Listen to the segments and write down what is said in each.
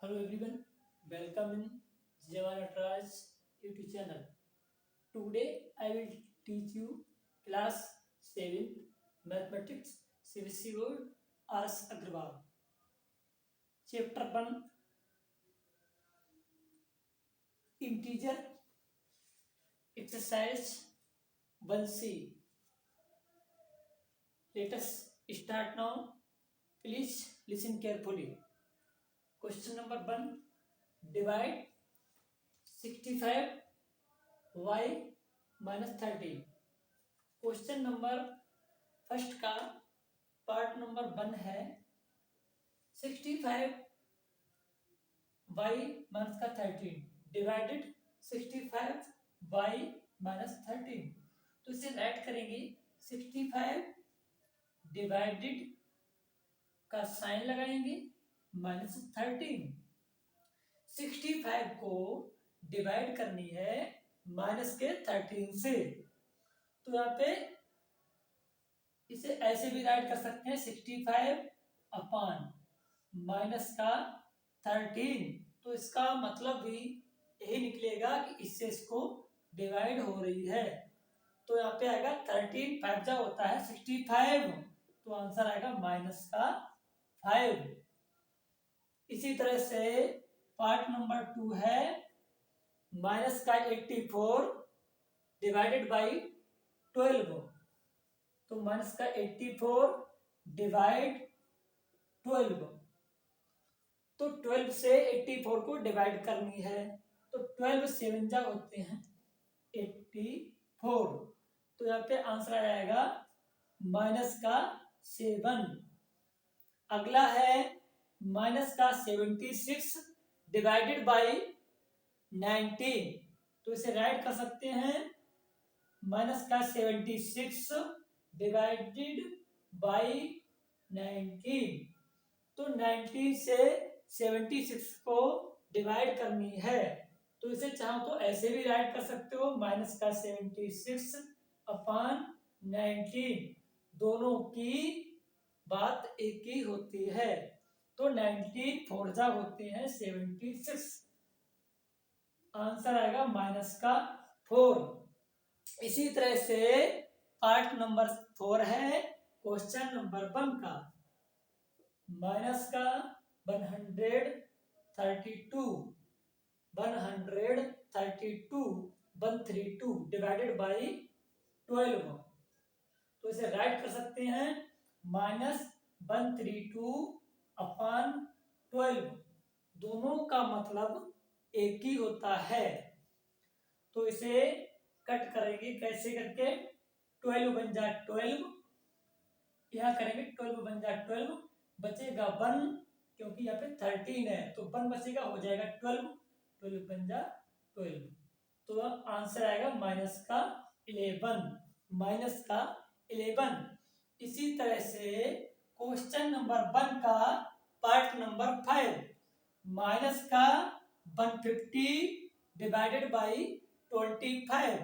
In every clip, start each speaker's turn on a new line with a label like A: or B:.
A: Hello everyone, welcome in Jawan Atraj YouTube channel. Today I will teach you class 7 mathematics CBSE board RS Agrawal. Chapter 1 integer exercise 1C. Let us start now. Please listen carefully. Question number 1, divide 65y minus 30. Question number first का part number 1 है 65 y minus का 13 divided 65 y minus 13। तो इसे right करेंगे 65 divided का sign लगाएंगे minus 13। 65 को divide करनी है माइनस के 13 से, तो यहाँ पे इसे ऐसे भी राइट कर सकते हैं 65 अपॉन माइनस का 13। तो इसका मतलब भी यही निकलेगा कि इससे इसको डिवाइड हो रही है। तो यहाँ पे आएगा 13 5 जा होता है 65, तो आंसर आएगा माइनस का 5। इसी तरह से पार्ट नंबर 2 है माइनस का 84 डिवाइडेड बाई 12। तो माइनस का 84 डिवाइड 12, तो 12 से 84 को डिवाइड करनी है। तो 12 7 जा होते हैं 84, तो यहाँ पे आंसर आएगा माइनस का 7। अगला है माइनस का 76 डिवाइडेड बाई 19। तो इसे राइट कर सकते हैं माइनस का 76 डिवाइडेड बाई 19। तो 19 से 76 को डिवाइड करनी है, तो इसे चाहो तो ऐसे भी राइट कर सकते हो माइनस का 76 अपॉन 19। दोनों की बात एक ही होती है, तो 19 4 जा होते हैं 76। आंसर आएगा माइनस का 4। इसी तरह से पार्ट नंबर 4 है क्वेश्चन नंबर 1 का माइनस का 132 डिवाइडेड बाई 12। तो इसे राइट कर सकते हैं माइनस 132 अपॉन 12। दोनों का मतलब एक ही होता है, तो इसे कट करेंगे कैसे करके 12 बन जा 12, यहाँ करेंगे 12 बन जा 12, बचेगा 1 क्योंकि यहाँ पे 13 है, तो 1 बचेगा हो जाएगा 12 बन जा 12। तो आंसर आएगा माइनस का 11। इसी तरह से क्वेश्चन नंबर 1 का पार्ट नंबर 5 माइनस का 150 डिवाइडेड बाई 25।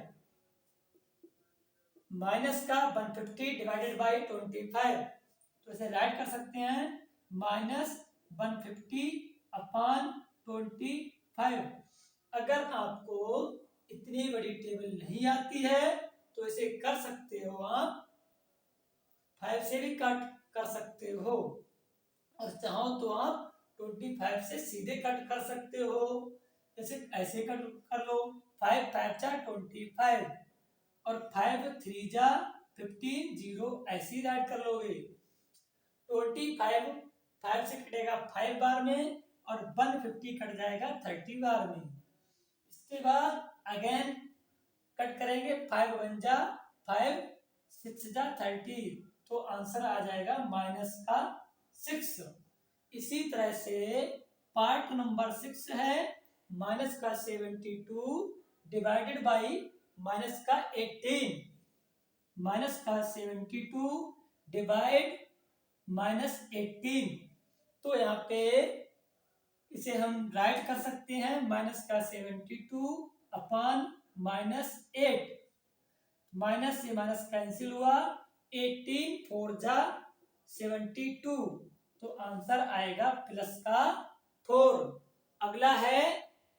A: माइनस का 150 डिवाइडेड बाई 25, तो इसे राइट कर सकते हैं माइनस 150 अपॉन 25। अगर आपको इतनी बड़ी टेबल नहीं आती है तो इसे कर सकते हो आप 5 से भी कट कर सकते हो, और चाहो तो आप 25 से सीधे कट कर सकते हो। जैसे ऐसे कट कर लो 5 5 जा 25 और 5 3 जा 15 0 ऐसे राइट कर लोगे। 25 5 से कटेगा 5 बार में और 150 कट जाएगा 30 बार में। इसके बाद अगेन कट करेंगे 5 1 जा 5 6 जा 30, तो आंसर आ जाएगा माइनस का 6। इसी तरह से पार्ट नंबर 6 है माइनस का 72 डिवाइडेड बाई माइनस का 18। माइनस का 72 डिवाइड माइनस 18, तो यहाँ पे इसे हम राइट कर सकते हैं माइनस का 72 अपॉन माइनस 8। माइनस से माइनस कैंसिल हुआ, 18 4 जा 72, तो आंसर आएगा प्लस का 4। अगला है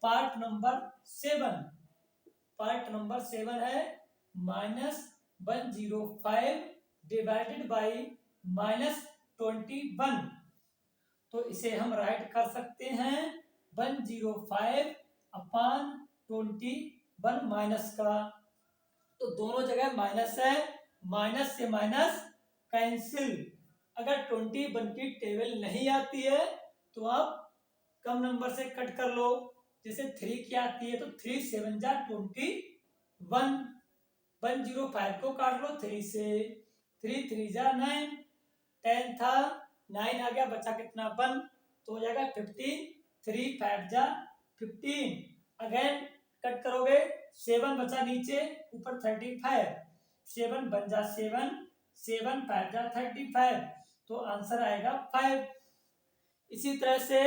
A: पार्ट नंबर 7। पार्ट नंबर 7 है -105 डिवाइडेड बाई -21। तो इसे हम राइट कर सकते हैं 105 अपान 21 माइनस का। तो दोनों जगह माइनस है, माइनस से माइनस कैंसिल। अगर 21 की टेबल नहीं आती है तो आप कम नंबर से कट कर लो। जैसे 3 की आती है तो 3 7 जा 21। 105 को काट लो 3 से, 3 3 जा 9, 10 था 9 आ गया, बचा कितना 1, तो हो जाएगा 15। 3 5 जा 15। अगेन कट करोगे 7 बचा नीचे, ऊपर 35, 7 बन जा 7, 7 5 जा 35, तो आंसर आएगा 5। इसी तरह से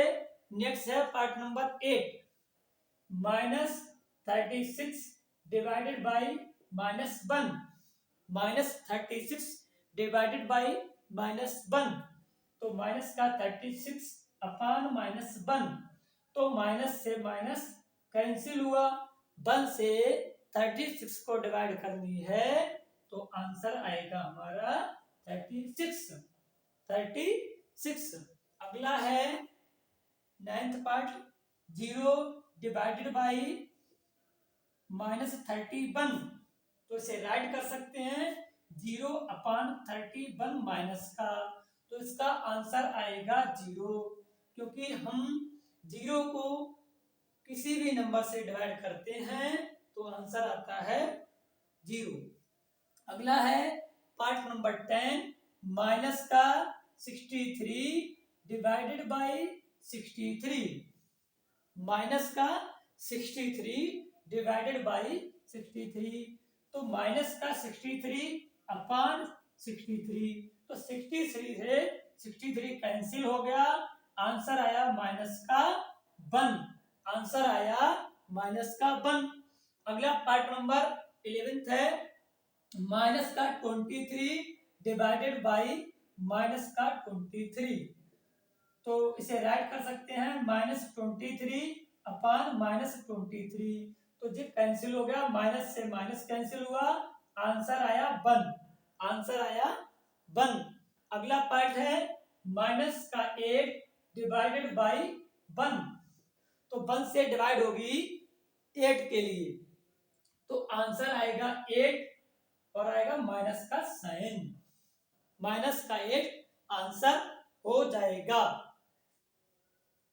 A: नेक्स्ट है part number 8, -36 divided by -1। -36 divided by -1, तो माइनस का 36 अपान -1, तो माइनस से माइनस कैंसिल हुआ। 1 से 36 को डिवाइड करनी है तो आंसर आएगा हमारा 36। अगला है 9th पार्ट, 0 डिवाइडेड बाई -31। तो इसे राइट कर सकते हैं 0 अपान 31 माइनस का, तो इसका आंसर आएगा 0, क्योंकि हम 0 को किसी भी नंबर से डिवाइड करते हैं तो आंसर आता है 0। अगला है पार्ट नंबर 10, माइनस का 63 डिवाइडेड बाई 63। माइनस का 63 डिवाइडेड बाई 63, तो माइनस का 63 अपान 63, तो 63 से 63 कैंसिल हो गया, आंसर आया माइनस का 1। आंसर आया माइनस का 1। अगला पार्ट नंबर 11 है, माइनस का 23 डिवाइडेड बाई माइनस का 23। तो इसे राइट कर सकते हैं -23 अपान -23, तो जी कैंसिल हो गया, माइनस से माइनस कैंसिल हुआ, आंसर आया 1। आंसर आया 1। अगला पार्ट है माइनस का 8 डिवाइडेड बाई 1। तो 1 से डिवाइड होगी 8 के लिए, तो आंसर आएगा 8 और आएगा माइनस का साइन। माइनस का 8 आंसर हो जाएगा।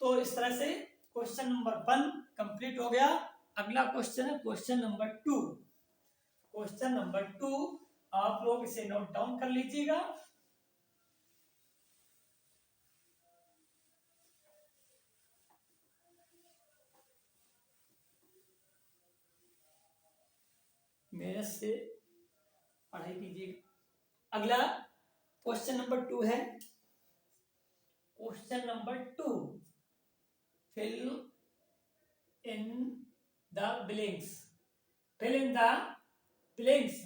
A: तो इस तरह से क्वेश्चन नंबर 1 कंप्लीट हो गया। अगला क्वेश्चन है क्वेश्चन नंबर 2। क्वेश्चन नंबर 2 आप लोग इसे नोट डाउन कर लीजिएगा। मेहनत से पढ़ाई कीजिएगा। अगला क्वेश्चन नंबर 2 है, question number 2, fill in the blanks. Fill in the blanks.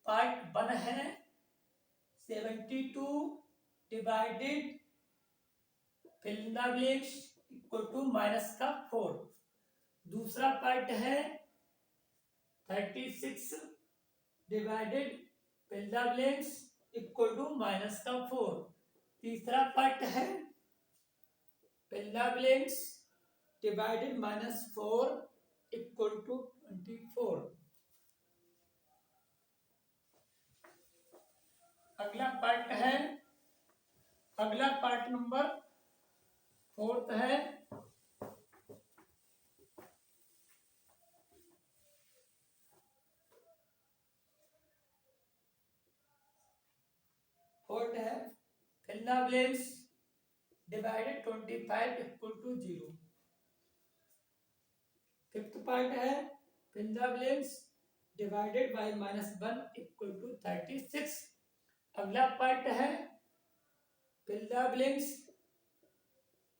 A: Part 1 है 72 divided fill in the blanks equal to minus का 4। दूसरा पार्ट है 36 divided fill the blanks equal to minus का 4। तीसरा पार्ट है fill the blanks divided -4 equal to 24। अगला part number 4 है fill the blanks divided 25 equal to 0। Fifth part है fill the blanks divided by -1 equal to 36। अगला part है fill the blanks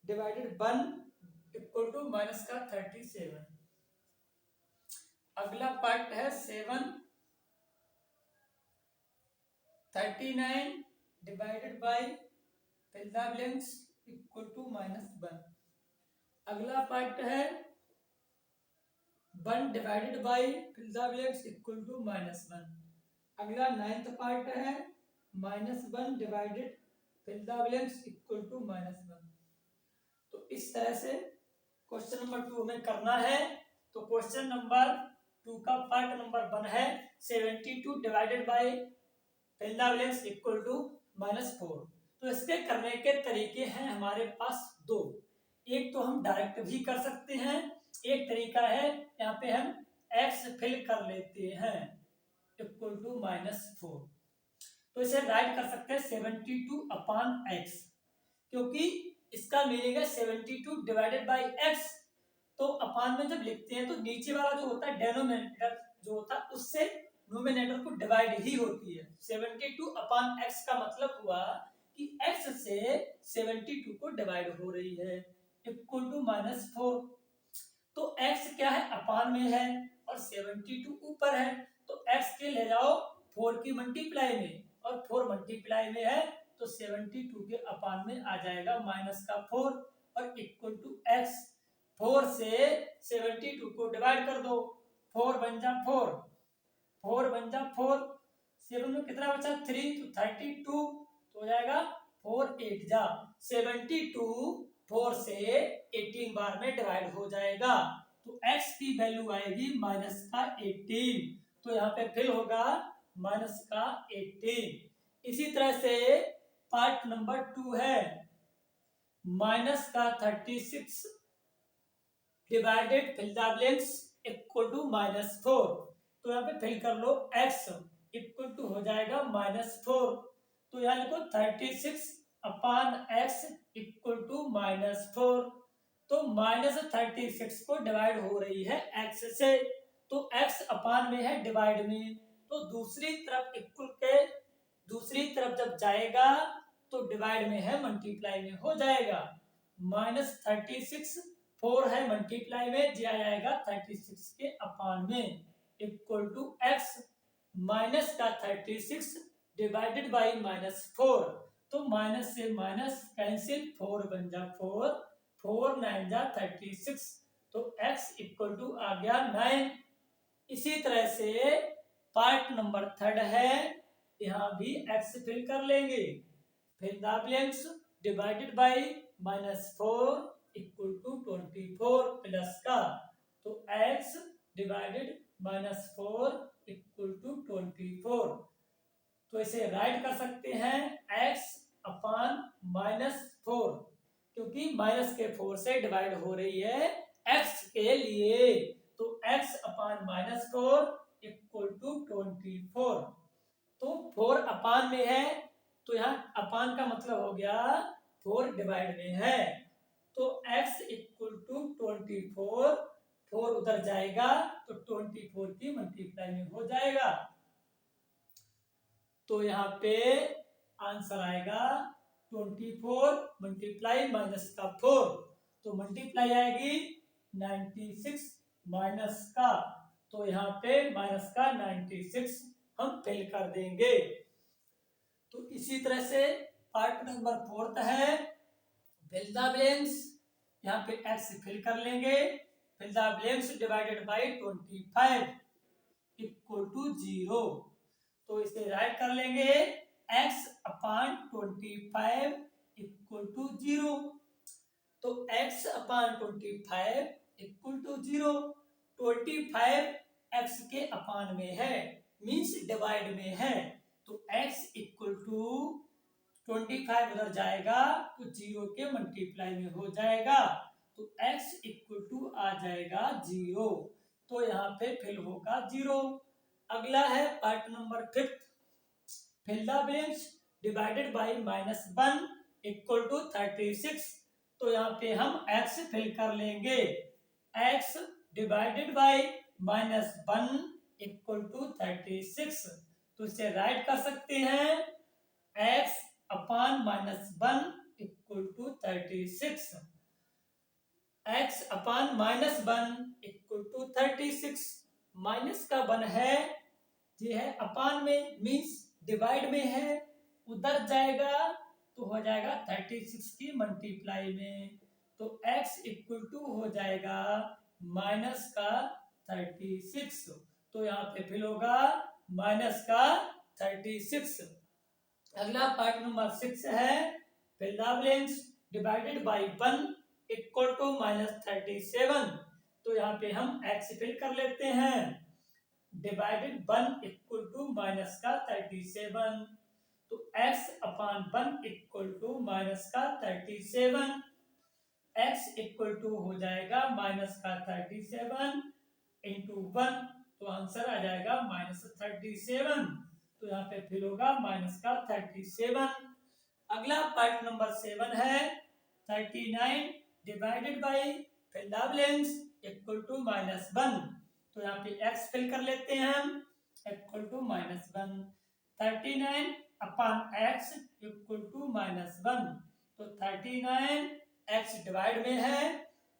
A: divided 1 equal to minus का 37। अगला part है 7 39 divided by fill the blanks equal to -1। अगला part है 1 divided by fill the blanks equal to -1। अगला 9th part है -1 divided fill the blanks equal to -1। तो इस तरह से क्वेश्चन नंबर 2 हमें करना है। तो क्वेश्चन नंबर 2 का पार्ट नंबर 1 है 72 divided by fill the blanks equal to -4। तो इसके करने के तरीके हैं हमारे पास दो। एक तो हम डायरेक्ट भी कर सकते हैं, एक तरीका है यहाँ पे हम x फिल कर लेते हैं इक्वल टू -4। तो इसे राइट कर सकते हैं 72 अपॉन x, क्योंकि इसका मीनिंग है 72 डिवाइडेड बाई x। तो अपान में जब लिखते हैं तो नीचे वाला जो होता है डेनोमिनेटर जो होता है उससे नोमिनेटर को डिवाइड ही होती है। 72 अपॉन x का मतलब हुआ कि x से 72 को डिवाइड हो रही है इक्वल टू -4। तो x क्या है अपान में है और 72 ऊपर है, तो x के ले जाओ 4 की मल्टीप्लाई में, और 4 मल्टीप्लाई में है तो 72 के अपान में आ जाएगा -4 और इक्वल टू x। 4 से 72 को डिवाइड कर दो, 4 बन जा 4, 4 बन जा 4, 7 में कितना बचा 3, तो 32 तो हो जाएगा 4 8 जा 72 4 से 18 बार में डिवाइड हो जाएगा। तो x की वैल्यू आएगी -18, तो यहाँ पे फिल होगा -18। इसी तरह से पार्ट नंबर 2 है -36 divided fill the blanks equal to -4। तो यहाँ पे फिल कर लो x इक्वल टू हो जाएगा -4। तो यहाँ लिखो 36 अपॉन x इक्वल टू -4। तो -36 को डिवाइड हो रही है x से, तो x अपॉन में है डिवाइड में, तो दूसरी तरफ इक्वल के दूसरी तरफ जब जाएगा तो डिवाइड में है मल्टीप्लाई में हो जाएगा। -36 4 है मल्टीप्लाई में दिया जाएगा 36 के अपान में इक्वल टू x माइनस का 36 डिवाइडेड बाई -4। तो माइनस से माइनस कैंसिल, 4 बन जा 4, 4 9 जा 36, तो x इक्वल टू आ गया 9। इसी तरह से पार्ट नंबर 3 है, यहाँ भी x फिल कर लेंगे। Fill the blanks divided by -4 equal to 24 प्लस का, तो x डिवाइडेड -4 इक्वल टू 24। तो इसे राइट कर सकते हैं x अपॉन -4, क्योंकि माइनस के 4 से डिवाइड हो रही है x के लिए, तो x अपॉन -4 इक्वल टू 24। तो 4 अपान में है, तो यहाँ अपान का मतलब हो गया 4 डिवाइड में है, तो x इक्वल टू 24, 4 उधर जाएगा तो 24 की मल्टीप्लाई में हो जाएगा। तो यहाँ पे आंसर आएगा 24 मल्टीप्लाई -4, तो मल्टीप्लाई आएगी 96 माइनस का, तो यहाँ पे -96 हम फिल कर देंगे। तो इसी तरह से पार्ट नंबर 4 है फिल द ब्लैंक्स, यहाँ पे x फिल कर लेंगे। Fill the blanks divided by 25 equal to 0, तो इसे राइट कर लेंगे x अपॉन 25 इक्वल टू 0। तो x upon 25 equal to 0, 25 x के अपान में है मीन्स डिवाइड में है, तो x इक्वल टू 25 उधर जाएगा तो 0 के मल्टीप्लाई में हो जाएगा, तो x इक्वल टू आ जाएगा 0, तो यहाँ पे फिल होगा 0। अगला है part number 5 fill the blanks divided by -1 equal to 36। तो यहाँ पे हम x फिल कर लेंगे, x divided by -1 equal to 36, तो इसे राइट कर सकते हैं x upon -1 equal to 36, x upon -1 equal to 36। Minus का 1 है, ये है अपान में मीन्स डिवाइड में है, उधर जाएगा तो हो जाएगा 36 की मल्टीप्लाई में, तो x इक्वल टू हो जाएगा माइनस का 36। तो यहाँ पे फिल होगा माइनस का 36। अगला पार्ट नंबर 6 है फिलावलेंस डिवाइडेड बाई 1 इक्वल टू -37। तो यहाँ पे हम x फिल कर लेते हैं, डिवाइडेड 1 इक्वल टू माइनस का 37। तो x upon 1 equal to minus का 37, x इक्वल टू हो जाएगा माइनस का 37 इंटू 1, तो आंसर आ जाएगा -37। तो यहाँ पे फिर होगा माइनस का 37। अगला पार्ट नंबर 7 है 39 डिवाइडेड बाई फिलावलेंस इक्वल टू -1। तो यहाँ पे x फिल कर लेते हैं हम, equal to -1। 39 upon x equal to -1। तो 39 x डिवाइड में है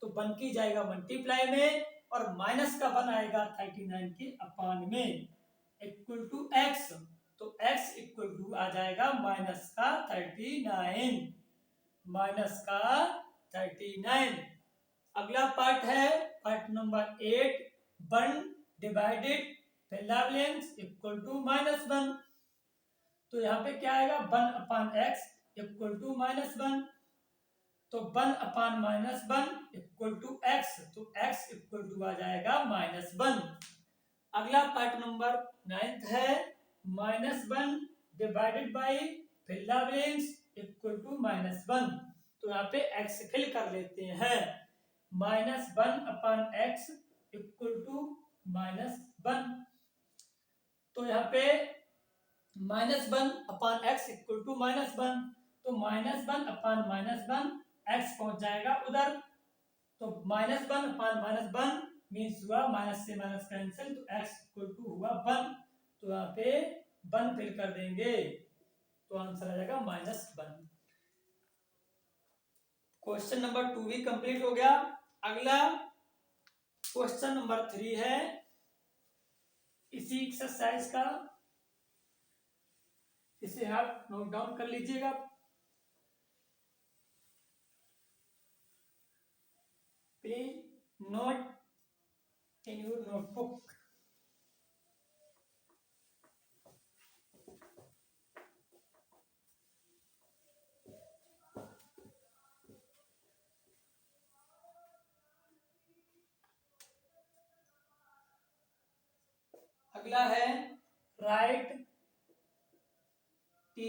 A: तो 1 की जाएगा मल्टीप्लाई में, और माइनस का 1 आएगा 39 के अपान में, इक्वल टू x। तो x इक्वल टू आ जाएगा माइनस का 39, माइनस का 39। अगला पार्ट है पार्ट नंबर 8 1 डिवाइडेड फिलावलेंस इक्वल टू -1। तो यहाँ पे क्या आएगा 1 अपान x इक्वल टू -1। तो 1 अपान -1 इक्वल टू x, तो x इक्वल टू आ जाएगा -1। अगला पार्ट नंबर 9 है -1 डिवाइडेड बाई फिलावलेंस इक्वल टू -1। तो यहाँ पे x फिल कर लेते हैं, -1 अपान x इक्वल टू -1। तो यहाँ पे -1 अपान x इक्वल टू -1, तो -1 अपान -1 x पहुंच जाएगा उधर। तो -1 अपान -1 मीन्स हुआ माइनस से माइनस कैंसिल, तो x इक्वल टू हुआ 1। तो यहाँ पे 1 फिल कर देंगे तो आंसर आ जाएगा -1। क्वेश्चन नंबर 2 भी कंप्लीट हो गया। अगला क्वेश्चन नंबर 3 है इसी एक्सरसाइज का, इसे आप नोट डाउन कर लीजिएगा। Please note in your notebook. अगला है write T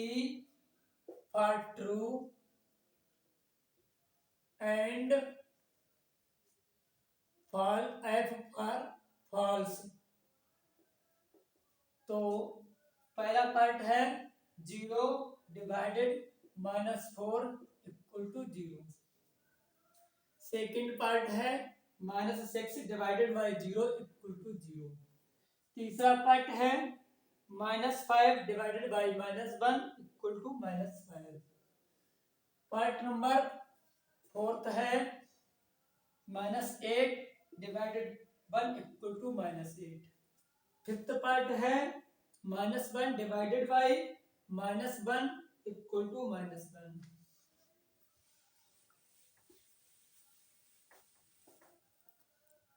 A: for true and F for false. तो पहला पार्ट है 0 divided -4 equal to 0। Second part है -6 डिवाइडेड बाई 0 इक्वल टू 0। तीसरा पार्ट है -5 divided by -1 equal to -5। Part number 4 है -8 divided 1 equal to -8। Fifth part है -1 डिवाइडेड बाई -1 इक्वल टू -1।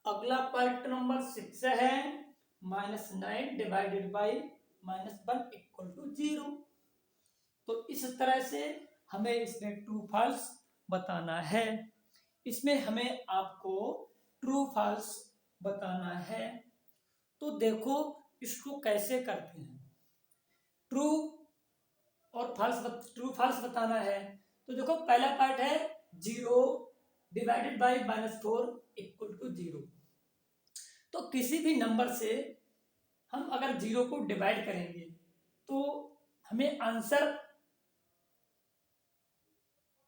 A: अगला part number 6 है -9 डिवाइडेड बाई -1 इक्वल टू 0। तो इस तरह से हमें इसमें ट्रू फॉल्स बताना है। इसमें हमें आपको ट्रू फॉल्स बताना है। तो देखो इसको कैसे करते हैं। ट्रू और फॉल्स, ट्रू फॉल्स बताना है। तो देखो पहला पार्ट है 0 डिवाइडेड बाई -4 इक्वल टू 0। तो किसी भी नंबर से हम अगर 0 को डिवाइड करेंगे तो हमें आंसर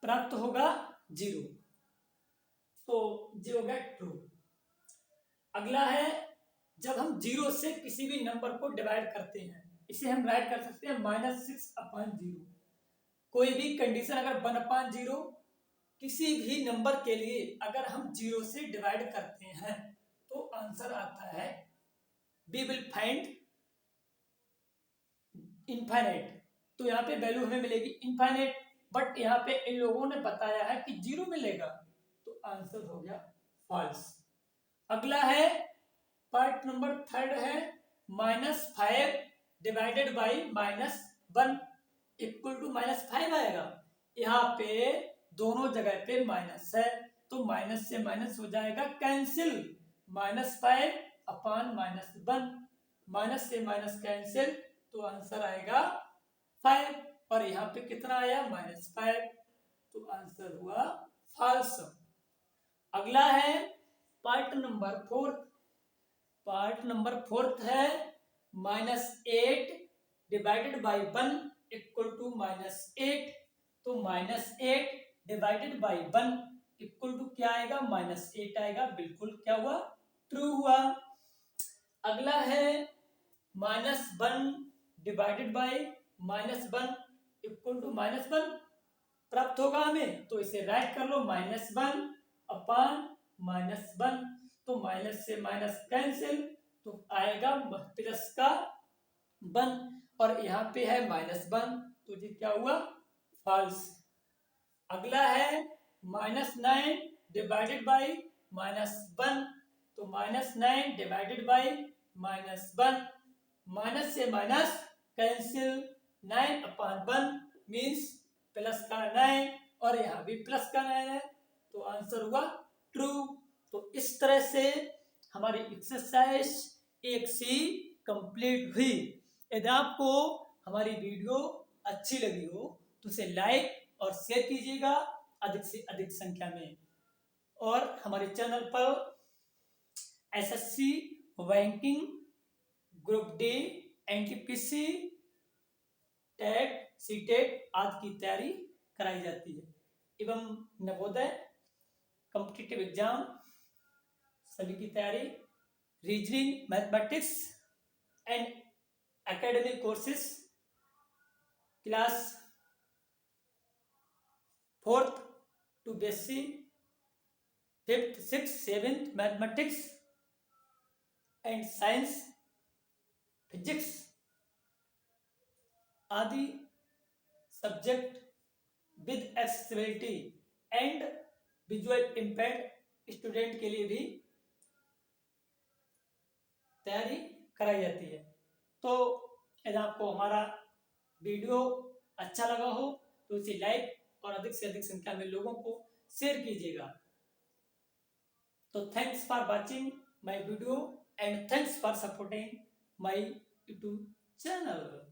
A: प्राप्त होगा 0। तो ये हो गया ट्रू। अगला है जब हम 0 से किसी भी नंबर को डिवाइड करते हैं, इसे हम राइट कर सकते हैं -6 अपान 0। कोई भी कंडीशन अगर 1 अपान 0 किसी भी नंबर के लिए अगर हम 0 से डिवाइड करते हैं तो आंसर आता है वी विल फाइंड इनफाइनाइट। तो यहाँ पे वैल्यू हमें मिलेगी इनफाइनाइट, बट यहाँ पे इन लोगों ने बताया है कि 0 मिलेगा। तो आंसर हो गया फॉल्स। अगला है पार्ट नंबर 3 है -5 डिवाइडेड बाई -1 इक्वल टू -5 आएगा। यहाँ पे दोनों जगह पे माइनस है तो माइनस से माइनस हो जाएगा कैंसिल, -5 अपॉन -1, माइनस से माइनस कैंसिल तो आंसर आएगा 5 और यहाँ पे कितना आया -5 तो आंसर हुआ फॉल्स। अगला है पार्ट नंबर 4। पार्ट नंबर 4 है -8 डिवाइडेड बाई 1 इक्वल टू -8 तो -8 डिवाइडेड बाई 1 इक्वल टू क्या आएगा -8 आएगा। बिल्कुल क्या हुआ ट्रू हुआ। अगला है -1 डिवाइडेड बाई -1 इक्वल टू -1 प्राप्त होगा हमें तो इसे राइट कर लो -1 अपॉन -1 तो माइनस से माइनस कैंसिल तो आएगा प्लस का 1 और यहाँ पे है -1 तो ये क्या हुआ फॉल्स। अगला है -9 डिवाइडेड बाई -1 तो -9 डिवाइडेड बाई -1 माइनस से minus cancel 9 upon 1 means plus का 9 और यहाँ भी प्लस का 9 है तो आंसर हुआ ट्रू। तो इस तरह से हमारी एक्सरसाइज 1C कंप्लीट हुई। यदि आपको हमारी वीडियो अच्छी लगी हो तो उसे लाइक और शेयर कीजिएगा अधिक से अधिक संख्या में और हमारे चैनल पर SSC banking group D NTPC TET CTET आदि की तैयारी कराई जाती है एवं नवोदय कॉम्पिटिटिव एग्जाम सभी की तैयारी reasoning mathematics and academic courses class 4th to BSc 5th 6th 7th mathematics and science physics आदि subject with accessibility and visual impaired student के लिए भी तैयारी कराई जाती है। तो यदि आपको हमारा वीडियो अच्छा लगा हो तो इसे लाइक और अधिक से अधिक संख्या में लोगों को शेयर कीजिएगा। तो thanks for watching my video and thanks for supporting my YouTube channel.